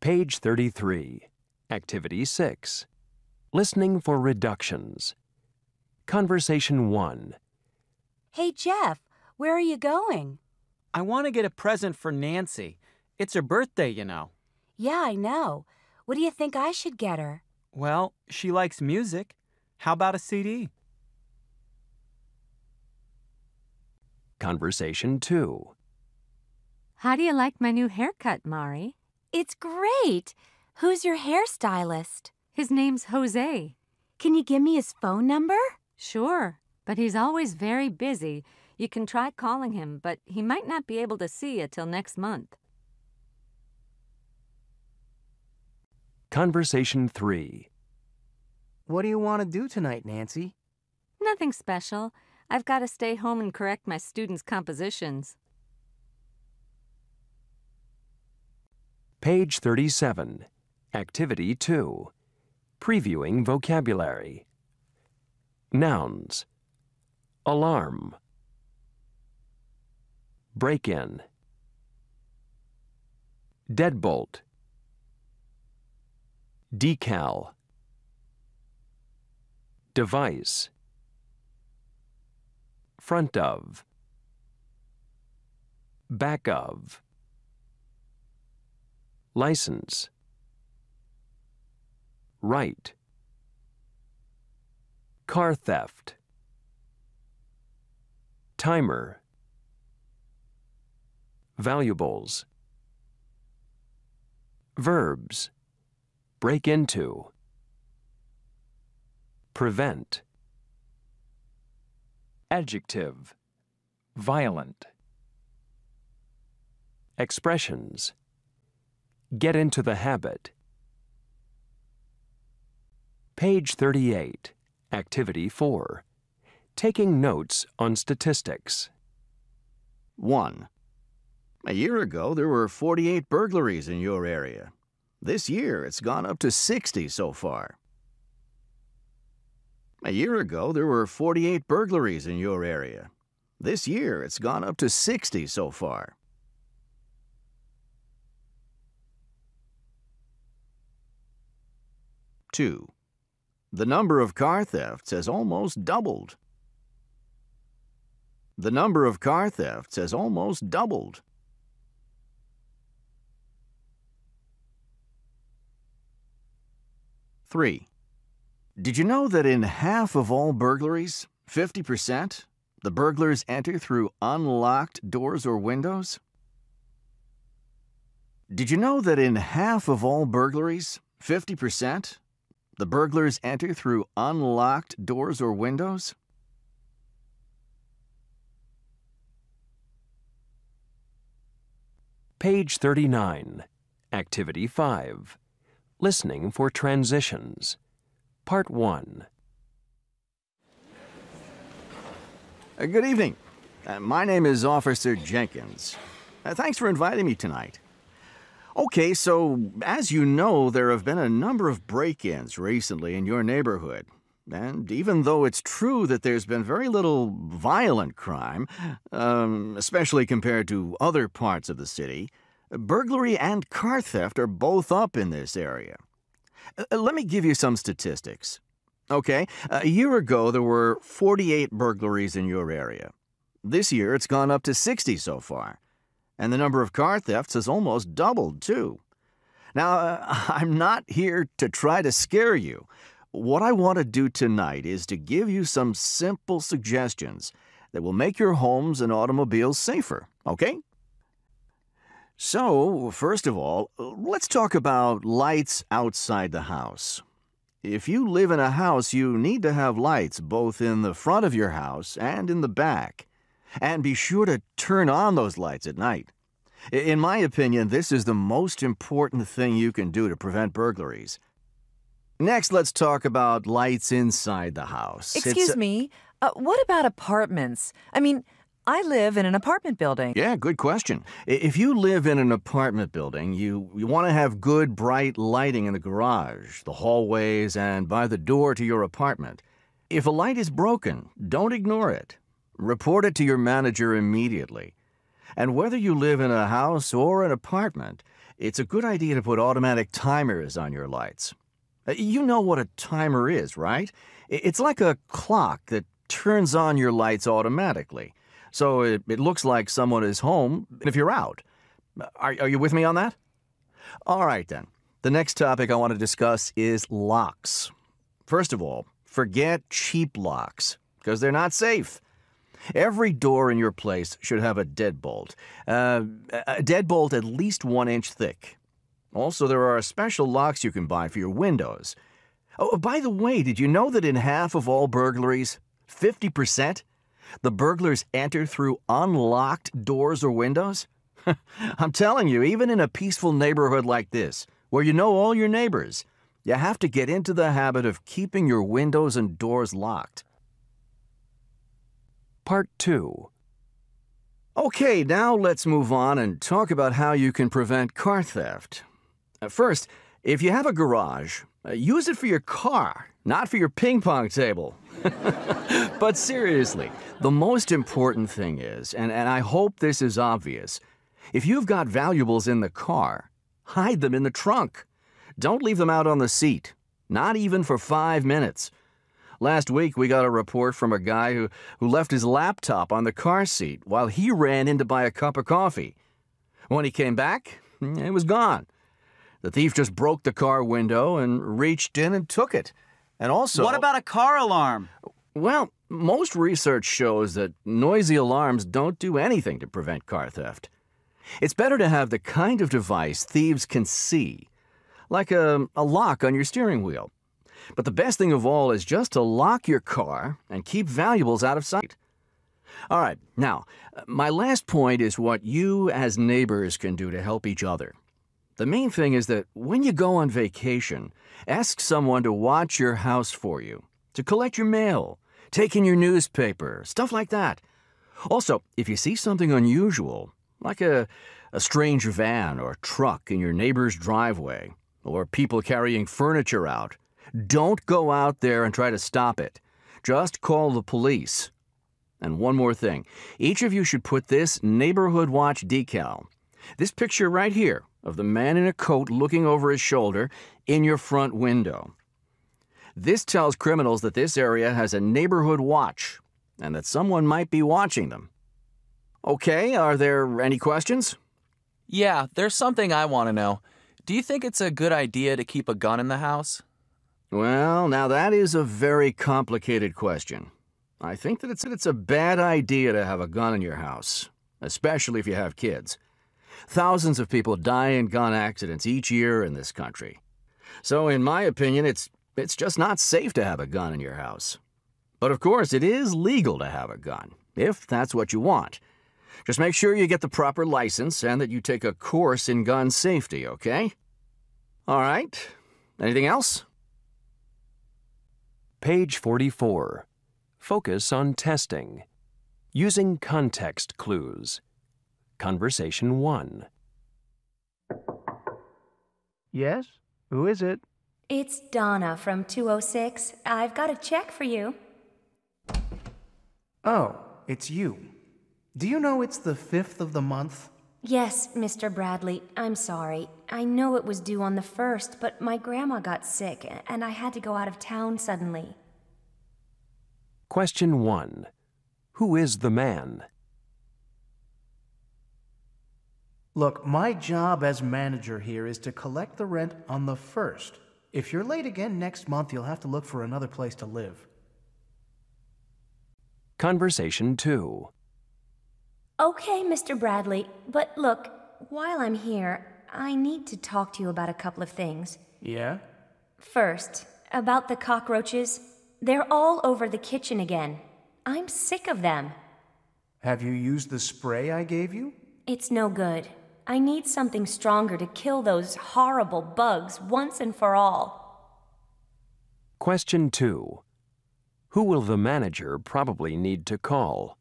Page 33, Activity 6. Listening for reductions. Conversation 1. Hey, Jeff, where are you going? I want to get a present for Nancy. It's her birthday, you know. Yeah, I know. What do you think I should get her? Well, she likes music. How about a CD? Conversation 2. How do you like my new haircut, Mari? It's great. Who's your hairstylist? His name's Jose. Can you give me his phone number? Sure, but he's always very busy. You can try calling him, but he might not be able to see you till next month. Conversation 3. What do you want to do tonight, Nancy? Nothing special. I've got to stay home and correct my students' compositions. Page 37, Activity 2. Previewing vocabulary. Nouns. Alarm. Break-in. Deadbolt. Decal. Device. Front of. Back of. License. Right. Car theft. Timer. Valuables. Verbs. Break into. Prevent. Adjective. Violent. Expressions. Get into the habit. Page 38, Activity 4. Taking notes on statistics. 1. A year ago, there were 48 burglaries in your area. This year, it's gone up to 60 so far. A year ago, there were 48 burglaries in your area. This year, it's gone up to 60 so far. 2. The number of car thefts has almost doubled. The number of car thefts has almost doubled. 3. Did you know that in half of all burglaries, 50%, the burglars enter through unlocked doors or windows? Did you know that in half of all burglaries, 50%, the burglars enter through unlocked doors or windows? Page 39, Activity 5. Listening for transitions. Part 1. Good evening. My name is Officer Jenkins. Thanks for inviting me tonight. Okay, so as you know, there have been a number of break-ins recently in your neighborhood. And even though it's true that there's been very little violent crime, especially compared to other parts of the city, burglary and car theft are both up in this area. Let me give you some statistics. Okay, a year ago there were 48 burglaries in your area. This year it's gone up to 60 so far. And the number of car thefts has almost doubled, too. Now, I'm not here to try to scare you. What I want to do tonight is to give you some simple suggestions that will make your homes and automobiles safer, okay? So, first of all, let's talk about lights outside the house. If you live in a house, you need to have lights both in the front of your house and in the back. And be sure to turn on those lights at night. In my opinion, this is the most important thing you can do to prevent burglaries. Next, let's talk about lights inside the house. Excuse me, what about apartments? I mean, I live in an apartment building. Yeah, good question. If you live in an apartment building, you want to have good, bright lighting in the garage, the hallways, and by the door to your apartment. If a light is broken, don't ignore it. Report it to your manager immediately. And whether you live in a house or an apartment, it's a good idea to put automatic timers on your lights. You know what a timer is, right? It's like a clock that turns on your lights automatically. So it looks like someone is home if you're out. Are you with me on that? All right, then. The next topic I want to discuss is locks. First of all, forget cheap locks, because they're not safe. Every door in your place should have a deadbolt. A deadbolt at least 1 inch thick. Also, there are special locks you can buy for your windows. Oh, by the way, did you know that in half of all burglaries, 50%, the burglars enter through unlocked doors or windows? I'm telling you, even in a peaceful neighborhood like this, where you know all your neighbors, you have to get into the habit of keeping your windows and doors locked. Part 2. Okay, now let's move on and talk about how you can prevent car theft. First, if you have a garage, use it for your car, not for your ping pong table. But seriously, the most important thing is, and I hope this is obvious, if you've got valuables in the car, hide them in the trunk. Don't leave them out on the seat, not even for 5 minutes. Last week, we got a report from a guy who left his laptop on the car seat while he ran in to buy a cup of coffee. When he came back, it was gone. The thief just broke the car window and reached in and took it. And also... What about a car alarm? Well, most research shows that noisy alarms don't do anything to prevent car theft. It's better to have the kind of device thieves can see, like a lock on your steering wheel. But the best thing of all is just to lock your car and keep valuables out of sight. All right, now, my last point is what you as neighbors can do to help each other. The main thing is that when you go on vacation, ask someone to watch your house for you, to collect your mail, take in your newspaper, stuff like that. Also, if you see something unusual, like a strange van or truck in your neighbor's driveway, or people carrying furniture out, don't go out there and try to stop it. Just call the police. And one more thing. Each of you should put this Neighborhood Watch decal, this picture right here of the man in a coat looking over his shoulder, in your front window. This tells criminals that this area has a neighborhood watch and that someone might be watching them. Okay, are there any questions? Yeah, there's something I want to know. Do you think it's a good idea to keep a gun in the house? Well, now that is a very complicated question. I think that it's a bad idea to have a gun in your house, especially if you have kids. Thousands of people die in gun accidents each year in this country. So in my opinion, it's just not safe to have a gun in your house. But of course, it is legal to have a gun, if that's what you want. Just make sure you get the proper license and that you take a course in gun safety, okay? All right. Anything else? Page 44. Focus on testing. Using context clues. Conversation 1. Yes? Who is it? It's Donna from 206. I've got a check for you. Oh, it's you. Do you know it's the 5th of the month? Yes, Mr. Bradley, I'm sorry. I know it was due on the 1st, but my grandma got sick, and I had to go out of town suddenly. Question 1. Who is the man? Look, my job as manager here is to collect the rent on the 1st. If you're late again next month, you'll have to look for another place to live. Conversation 2. Okay, Mr. Bradley, but look, while I'm here, I need to talk to you about a couple of things. Yeah? First, about the cockroaches. They're all over the kitchen again. I'm sick of them. Have you used the spray I gave you? It's no good. I need something stronger to kill those horrible bugs once and for all. Question 2. Who will the manager probably need to call?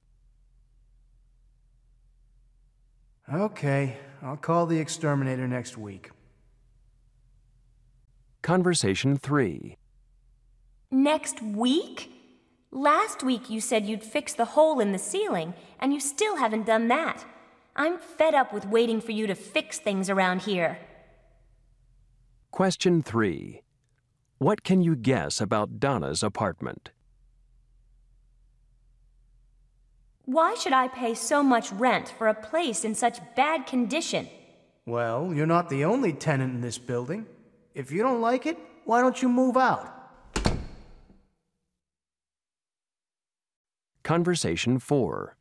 Okay, I'll call the exterminator next week. Conversation 3. Next week? Last week you said you'd fix the hole in the ceiling, and you still haven't done that. I'm fed up with waiting for you to fix things around here. Question 3. What can you guess about Donna's apartment? Why should I pay so much rent for a place in such bad condition? Well, you're not the only tenant in this building. If you don't like it, why don't you move out? Conversation 4.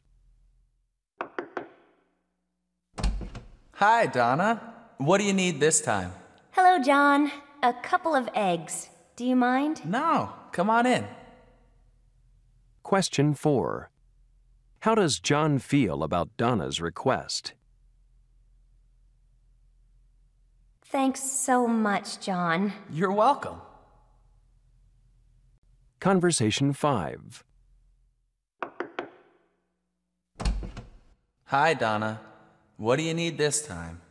Hi, Donna. What do you need this time? Hello, John. A couple of eggs. Do you mind? No, come on in. Question 4. How does John feel about Donna's request? Thanks so much, John. You're welcome. Conversation 5. Hi, Donna. What do you need this time?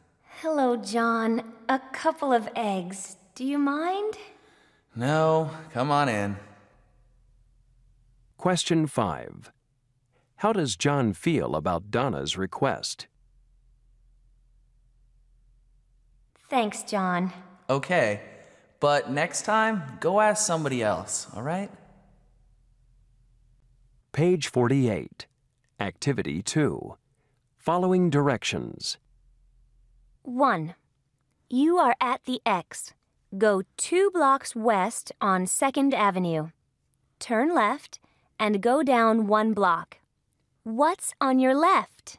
Hello, John. A couple of eggs. Do you mind? No, come on in. Question 5. How does John feel about Donna's request? Thanks, John. Okay, but next time, go ask somebody else, all right? Page 48. Activity 2. Following directions. 1. You are at the X. Go 2 blocks west on 2nd Avenue. Turn left and go down 1 block. What's on your left?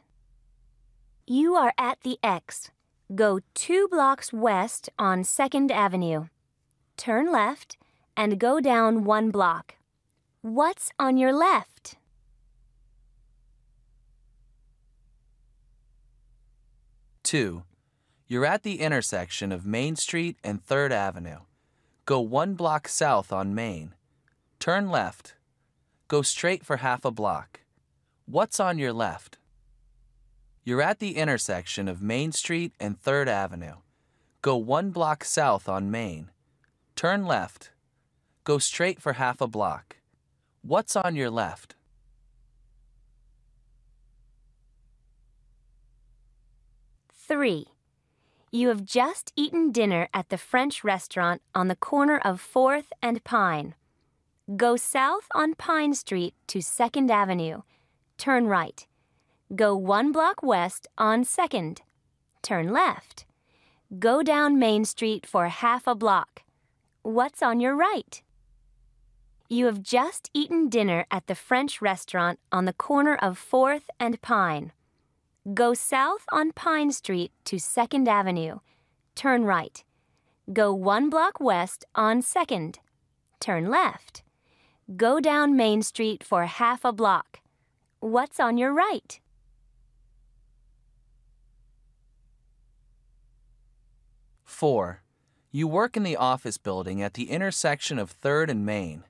You are at the X. Go 2 blocks west on 2nd Avenue. Turn left and go down 1 block. What's on your left? Two, you're at the intersection of Main Street and 3rd Avenue. Go 1 block south on Main. Turn left. Go straight for half a block. What's on your left? You're at the intersection of Main Street and 3rd Avenue. Go 1 block south on Main. Turn left. Go straight for half a block. What's on your left? Three. You have just eaten dinner at the French restaurant on the corner of 4th and Pine. Go south on Pine Street to 2nd Avenue. Turn right. Go 1 block west on 2nd. Turn left. Go down Main Street for half a block. What's on your right? You have just eaten dinner at the French restaurant on the corner of 4th and Pine. Go south on Pine Street to 2nd Avenue. Turn right. Go 1 block west on 2nd. Turn left. Go down Main Street for half a block. What's on your right? Four, you work in the office building at the intersection of 3rd and Main.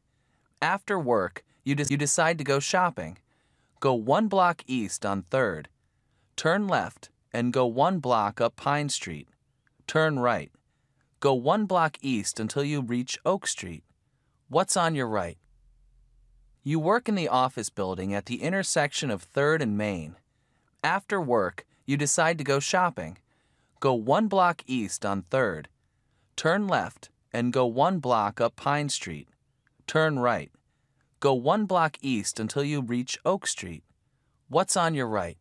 After work, you decide to go shopping. Go 1 block east on 3rd. Turn left and go 1 block up Pine Street. Turn right. Go 1 block east until you reach Oak Street. What's on your right? You work in the office building at the intersection of 3rd and Main. After work, you decide to go shopping. Go 1 block east on 3rd. Turn left and go 1 block up Pine Street. Turn right. Go 1 block east until you reach Oak Street. What's on your right?